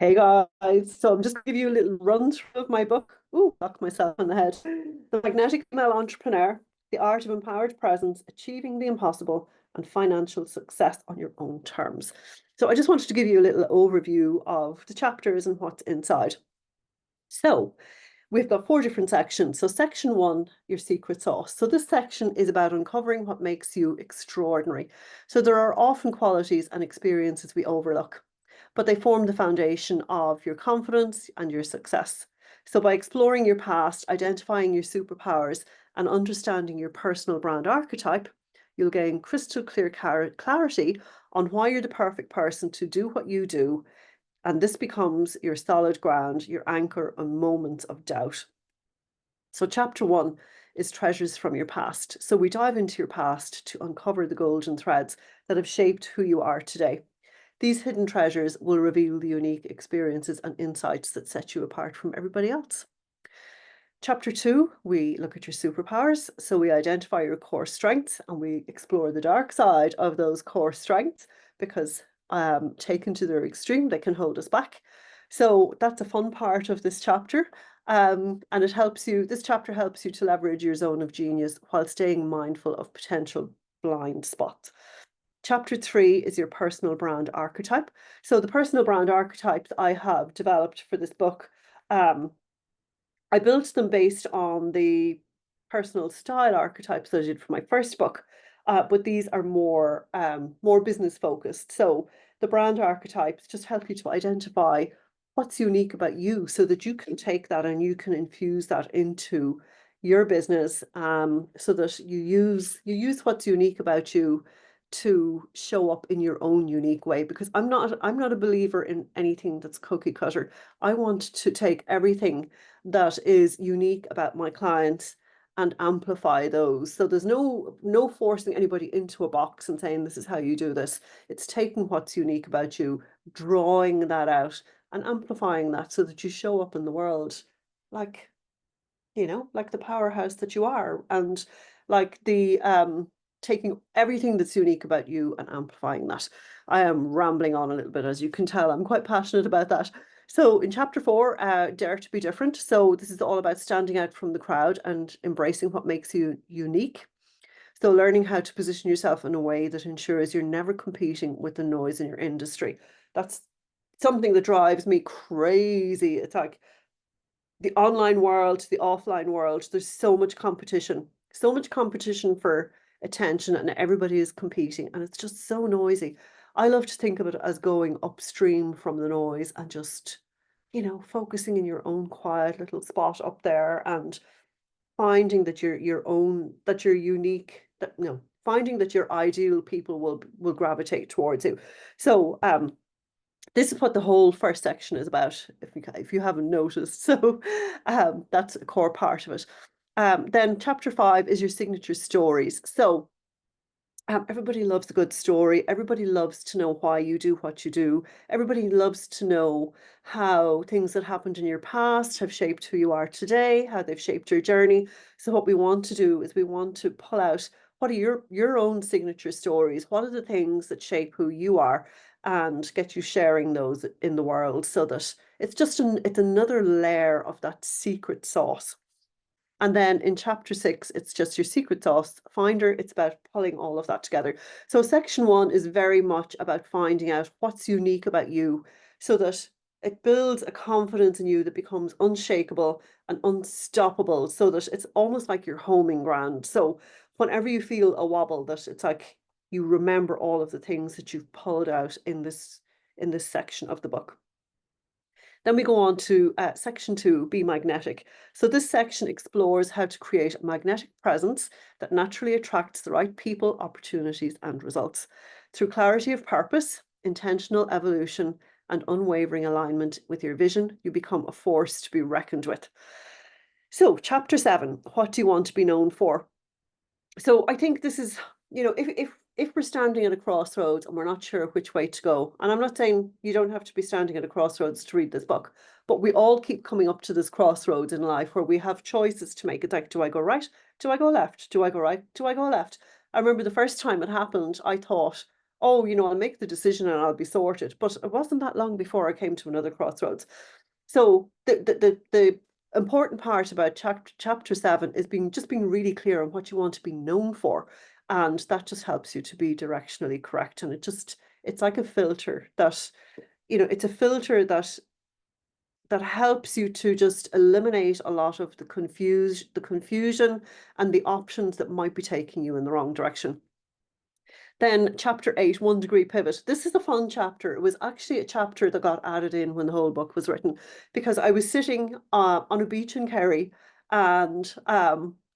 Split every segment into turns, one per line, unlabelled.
Hey guys, so I'm just gonna give you a little run through of my book. Ooh, knocked myself on the head. The Magnetic Female Entrepreneur, The Art of Empowered Presence, Achieving the Impossible, and Financial Success on Your Own Terms. So I just wanted to give you a little overview of the chapters and what's inside. So we've got four different sections. So section one, your secret sauce. So this section is about uncovering what makes you extraordinary. So there are often qualities and experiences we overlook, but they form the foundation of your confidence and your success. So by exploring your past, identifying your superpowers, and understanding your personal brand archetype, you'll gain crystal clear clarity on why you're the perfect person to do what you do, and this becomes your solid ground, your anchor on moments of doubt. So, chapter one is treasures from your past. So, we dive into your past to uncover the golden threads that have shaped who you are today. These hidden treasures will reveal the unique experiences and insights that set you apart from everybody else. Chapter two, we look at your superpowers. So, we identify your core strengths and we explore the dark side of those core strengths because taken to their extreme, they can hold us back. So that's a fun part of this chapter. And it helps you, this chapter helps you to leverage your zone of genius while staying mindful of potential blind spots. Chapter three is your personal brand archetype. So the personal brand archetypes I have developed for this book, I built them based on the personal style archetypes that I did for my first book, but these are more business focused. So the brand archetypes just help you to identify what's unique about you, so that you can take that and you can infuse that into your business, so that you use what's unique about you to show up in your own unique way. Because I'm not a believer in anything that's cookie cutter. I want to take everything that is unique about my clients and amplify those. So there's no forcing anybody into a box and saying this is how you do this. It's taking what's unique about you, drawing that out and amplifying that so that you show up in the world like, like the powerhouse that you are, and like the taking everything that's unique about you and amplifying that. I am rambling on a little bit, as you can tell. I'm quite passionate about that. So in chapter four, Dare to be Different. So this is all about standing out from the crowd and embracing what makes you unique. So learning how to position yourself in a way that ensures you're never competing with the noise in your industry. That's something that drives me crazy. It's like the online world, the offline world, there's so much competition for attention, and everybody is competing, and it's just so noisy. I love to think of it as going upstream from the noise and just, focusing in your own quiet little spot up there and finding that you're your own, that you're unique, that finding that your ideal people will gravitate towards you. So this is what the whole first section is about, if you haven't noticed. So that's a core part of it. Then chapter five is your signature stories. So everybody loves a good story. Everybody loves to know why you do what you do. Everybody loves to know how things that happened in your past have shaped who you are today, how they've shaped your journey. So what we want to do is we want to pull out what are your own signature stories? What are the things that shape who you are, and get you sharing those in the world, so that it's another layer of that secret sauce. And then in chapter six, it's just your secret sauce finder. It's about pulling all of that together. So section one is very much about finding out what's unique about you, so that it builds a confidence in you that becomes unshakable and unstoppable, so that it's almost like you're homing ground. So whenever you feel a wobble, that it's like you remember all of the things that you've pulled out in this section of the book. Then we go on to section two, Be Magnetic. So this section explores how to create a magnetic presence that naturally attracts the right people, opportunities, and results. Through clarity of purpose, intentional evolution, and unwavering alignment with your vision, you become a force to be reckoned with. So chapter seven, what do you want to be known for? So I think this is, if we're standing at a crossroads and we're not sure which way to go, and I'm not saying you don't have to be standing at a crossroads to read this book, but we all keep coming up to this crossroads in life where we have choices to make. It's like, do I go right? Do I go left? Do I go right? Do I go left? I remember the first time it happened, I thought, oh, you know, I'll make the decision and I'll be sorted. But it wasn't that long before I came to another crossroads. So the important part about chapter 7 is being really clear on what you want to be known for. And that just helps you to be directionally correct. And it's like a filter that, you know, it's a filter that helps you to just eliminate a lot of the confusion and the options that might be taking you in the wrong direction. Then chapter 8, 1 degree pivot. This is a fun chapter. It was actually a chapter that got added in when the whole book was written, because I was sitting on a beach in Kerry and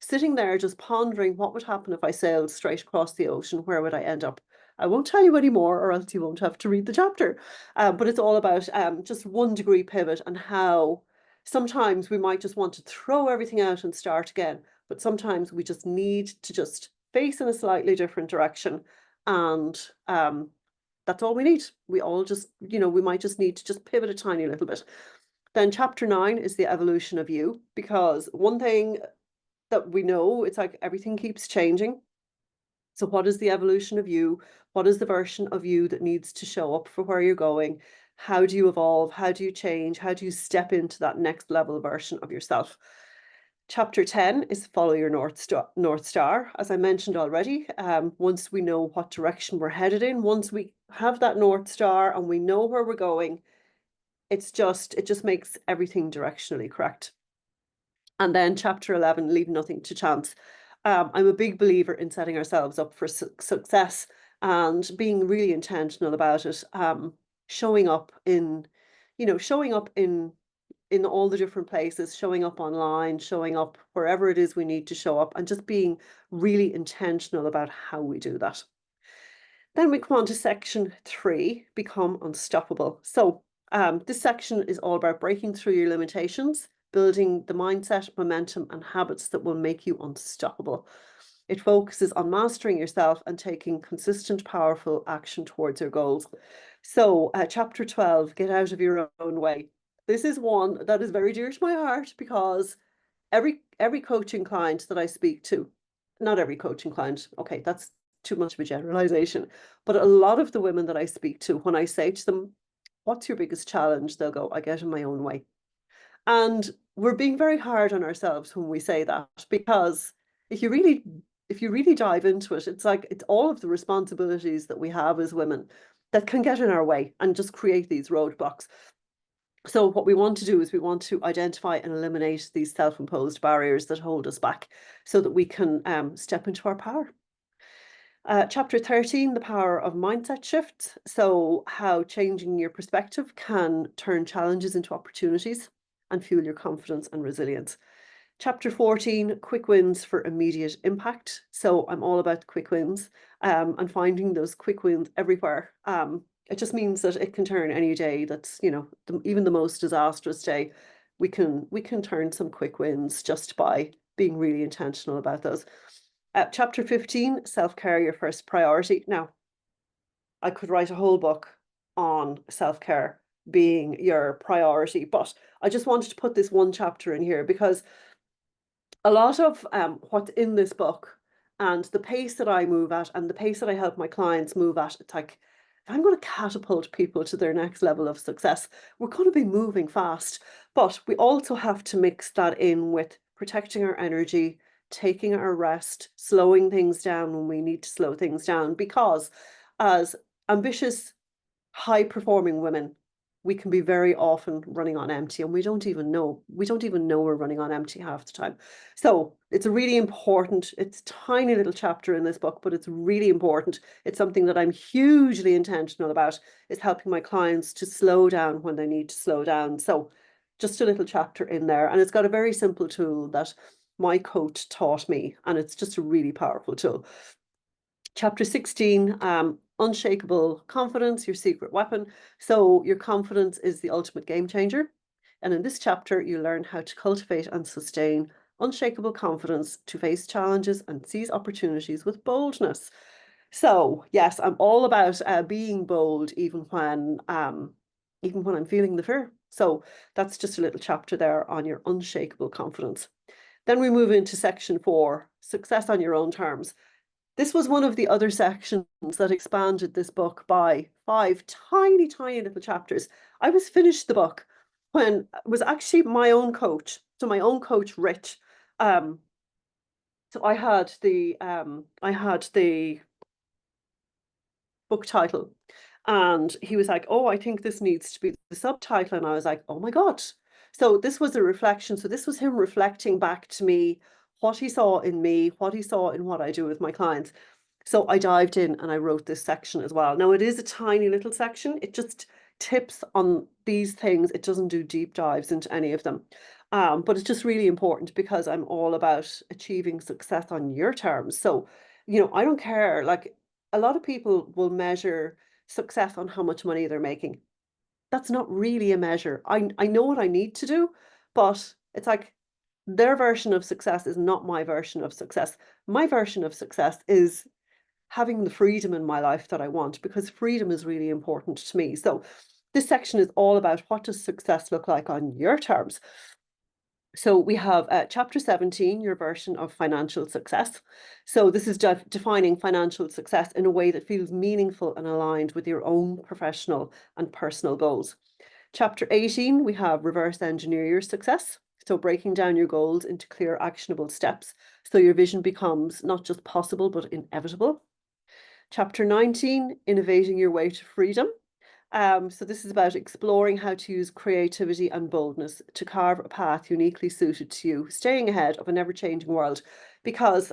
sitting there just pondering what would happen if I sailed straight across the ocean. Where would I end up? I won't tell you any more, or else you won't have to read the chapter. But it's all about just 1 degree pivot and how sometimes we might just want to throw everything out and start again. But sometimes we just need to just face in a slightly different direction, and that's all we need. We all just, you know, we might just need to just pivot a tiny little bit. Then chapter 9 is the evolution of you, because one thing that we know, it's like everything keeps changing. So what is the evolution of you? What is the version of you that needs to show up for where you're going? How do you evolve? How do you change? How do you step into that next level version of yourself? Chapter 10 is follow your North Star. As I mentioned already, once we know what direction we're headed in, once we have that North Star and we know where we're going, it just makes everything directionally correct. And then chapter 11, leave nothing to chance. I'm a big believer in setting ourselves up for success and being really intentional about it. Showing up in, you know, showing up in all the different places, showing up online, showing up wherever it is we need to show up, and just being really intentional about how we do that. Then we come on to section 3, become unstoppable. So this section is all about breaking through your limitations, building the mindset, momentum, and habits that will make you unstoppable. It focuses on mastering yourself and taking consistent, powerful action towards your goals. So chapter 12, get out of your own way. This is one that is very dear to my heart, because every coaching client that I speak to, not every coaching client, okay, that's too much of a generalization, but a lot of the women that I speak to, when I say to them, what's your biggest challenge? They'll go, I get in my own way. And we're being very hard on ourselves when we say that, because if you really dive into it, it's like it's all of the responsibilities that we have as women that can get in our way and just create these roadblocks. So what we want to do is we want to identify and eliminate these self-imposed barriers that hold us back, so that we can step into our power. Chapter 13, the power of mindset shifts. So how changing your perspective can turn challenges into opportunities and fuel your confidence and resilience. Chapter 14, quick wins for immediate impact. So I'm all about quick wins and finding those quick wins everywhere. It just means that it can turn any day that's, you know, even the most disastrous day, we can turn some quick wins just by being really intentional about those. Chapter 15, self-care, your first priority. Now, I could write a whole book on self-care being your priority, but I just wanted to put this one chapter in here, because a lot of what's in this book and the pace that I move at and the pace that I help my clients move at, it's like, if I'm going to catapult people to their next level of success, we're going to be moving fast. But we also have to mix that in with protecting our energy, taking our rest, slowing things down when we need to slow things down, because as ambitious, high-performing women, we can be very often running on empty, and we don't even know we're running on empty half the time. So it's a really important, it's a tiny little chapter in this book, but it's really important. It's something that I'm hugely intentional about, is helping my clients to slow down when they need to slow down. So just a little chapter in there, and it's got a very simple tool that my coach taught me, and it's just a really powerful tool. Chapter 16, unshakable confidence, your secret weapon. So your confidence is the ultimate game changer. And in this chapter, you learn how to cultivate and sustain unshakable confidence to face challenges and seize opportunities with boldness. So yes, I'm all about being bold, even when I'm feeling the fear. So that's just a little chapter there on your unshakable confidence. Then we move into section 4, success on your own terms. this was one of the other sections that expanded this book by 5 tiny, tiny little chapters. I was finished the book when it was actually my own coach. So my own coach, Rich. So I had the book title, and he was like, "Oh, I think this needs to be the subtitle." And I was like, "Oh my God." So this was a reflection. So this was him reflecting back to me what he saw in me, what he saw in what I do with my clients. So I dived in and I wrote this section as well. Now it is a tiny little section. It just tips on these things. It doesn't do deep dives into any of them. But it's just really important because I'm all about achieving success on your terms. So, I don't care. Like, a lot of people will measure success on how much money they're making. That's not really a measure. I know what I need to do, but it's like their version of success is not my version of success. My version of success is having the freedom in my life that I want, because freedom is really important to me. So this section is all about what does success look like on your terms. So we have chapter 17, your version of financial success. So this is defining financial success in a way that feels meaningful and aligned with your own professional and personal goals. Chapter 18, we have reverse engineer your success. So breaking down your goals into clear, actionable steps. So your vision becomes not just possible, but inevitable. Chapter 19, innovating your way to freedom. So this is about exploring how to use creativity and boldness to carve a path uniquely suited to you, staying ahead of an ever-changing world, because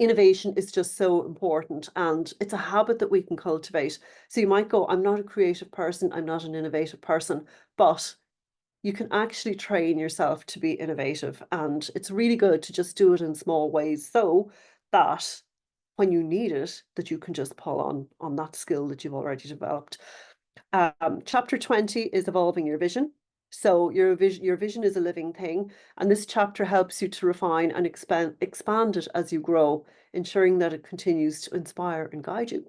innovation is just so important, and it's a habit that we can cultivate. So you might go, I'm not a creative person, I'm not an innovative person, but you can actually train yourself to be innovative, and it's really good to just do it in small ways so that when you need it, that you can just pull on that skill that you've already developed. Chapter 20 is evolving your vision. So your vision is a living thing, and this chapter helps you to refine and expand it as you grow, ensuring that it continues to inspire and guide you.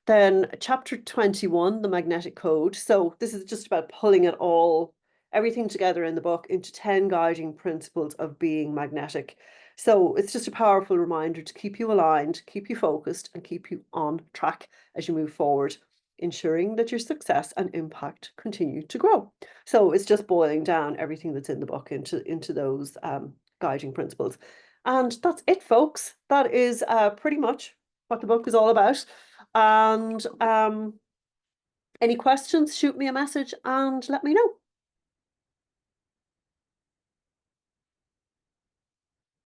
Then chapter 21, the magnetic code. So this is just about pulling it all, everything together in the book into 10 guiding principles of being magnetic. So it's just a powerful reminder to keep you aligned, keep you focused, and keep you on track as you move forward, ensuring that your success and impact continue to grow. So it's just boiling down everything that's in the book into those guiding principles. And that's it, folks. That is pretty much what the book is all about. And any questions, shoot me a message and let me know.